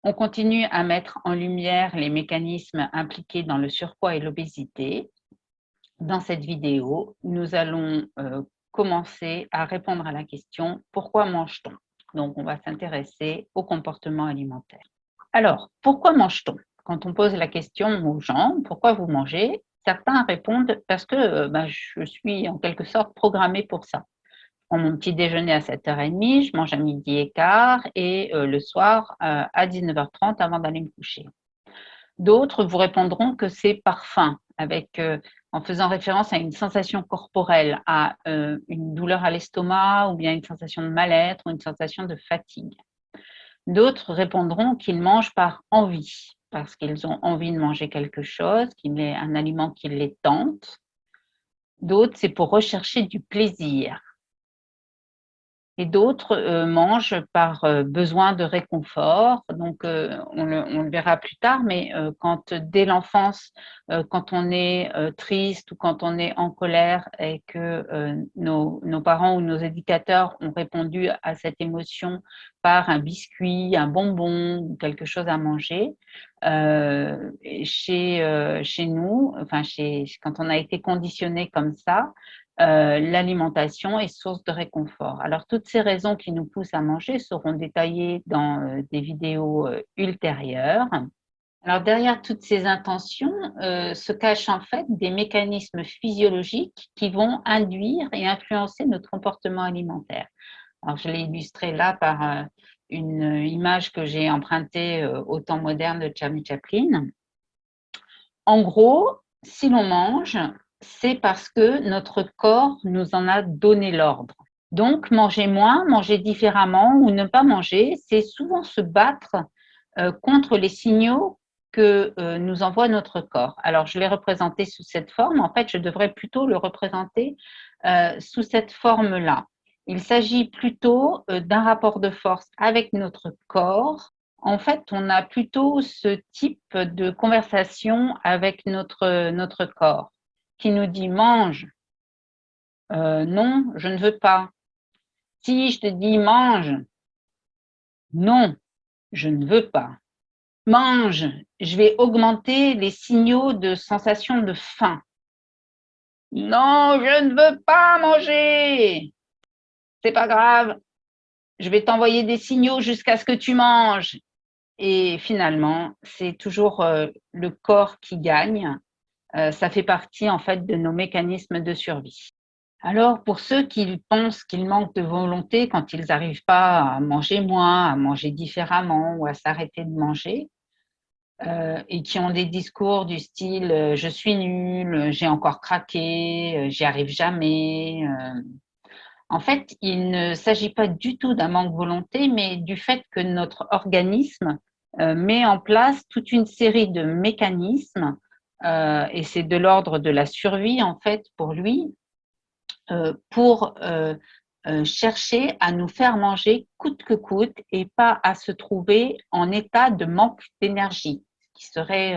On continue à mettre en lumière les mécanismes impliqués dans le surpoids et l'obésité. Dans cette vidéo, nous allons commencer à répondre à la question: pourquoi mange-t-on? Donc, on va s'intéresser au comportement alimentaire. Alors, pourquoi mange-t-on? Quand on pose la question aux gens: pourquoi vous mangez? Certains répondent: parce que je suis en quelque sorte programmé pour ça. Je prends mon petit déjeuner à 7h30, je mange à 12h15 et le soir à 19h30 avant d'aller me coucher. D'autres vous répondront que c'est par faim, en faisant référence à une sensation corporelle, à une douleur à l'estomac ou bien une sensation de mal-être ou une sensation de fatigue. D'autres répondront qu'ils mangent par envie, parce qu'ils ont envie de manger quelque chose, qu'il est un aliment qui les tente. D'autres, c'est pour rechercher du plaisir. Et d'autres mangent par besoin de réconfort. Donc, on le verra plus tard, mais dès l'enfance, quand on est triste ou quand on est en colère et que nos parents ou nos éducateurs ont répondu à cette émotion par un biscuit, un bonbon ou quelque chose à manger, chez nous, quand on a été conditionné comme ça, l'alimentation est source de réconfort. Alors, toutes ces raisons qui nous poussent à manger seront détaillées dans des vidéos ultérieures. Alors, derrière toutes ces intentions se cachent en fait des mécanismes physiologiques qui vont induire et influencer notre comportement alimentaire. Alors, je l'ai illustré là par une image que j'ai empruntée au temps moderne de Charlie Chaplin. En gros, si l'on mange, c'est parce que notre corps nous en a donné l'ordre. Donc, manger moins, manger différemment ou ne pas manger, c'est souvent se battre contre les signaux que nous envoie notre corps. Alors, je l'ai représenté sous cette forme. En fait, je devrais plutôt le représenter sous cette forme-là. Il s'agit plutôt d'un rapport de force avec notre corps. En fait, on a plutôt ce type de conversation avec notre corps qui nous dit: mange, non, je ne veux pas. Si je te dis mange, non, je ne veux pas. Mange, je vais augmenter les signaux de sensation de faim. Non, je ne veux pas manger. C'est pas grave, je vais t'envoyer des signaux jusqu'à ce que tu manges. Et finalement, c'est toujours le corps qui gagne. Ça fait partie en fait de nos mécanismes de survie. Alors, pour ceux qui pensent qu'ils manquent de volonté quand ils n'arrivent pas à manger moins, à manger différemment ou à s'arrêter de manger, et qui ont des discours du style je suis nul, j'ai encore craqué, j'y arrive jamais. En fait, il ne s'agit pas du tout d'un manque de volonté, mais du fait que notre organisme met en place toute une série de mécanismes, et c'est de l'ordre de la survie en fait pour lui, pour chercher à nous faire manger coûte que coûte et pas à se trouver en état de manque d'énergie, ce qui serait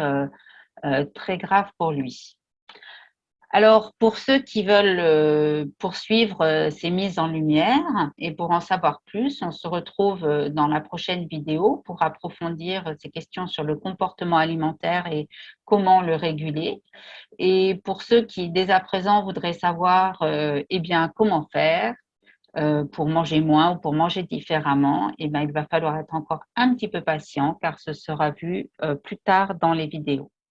très grave pour lui. Alors, pour ceux qui veulent poursuivre ces mises en lumière et pour en savoir plus, on se retrouve dans la prochaine vidéo pour approfondir ces questions sur le comportement alimentaire et comment le réguler. Et pour ceux qui, dès à présent, voudraient savoir comment faire pour manger moins ou pour manger différemment, il va falloir être encore un petit peu patient car ce sera vu plus tard dans les vidéos.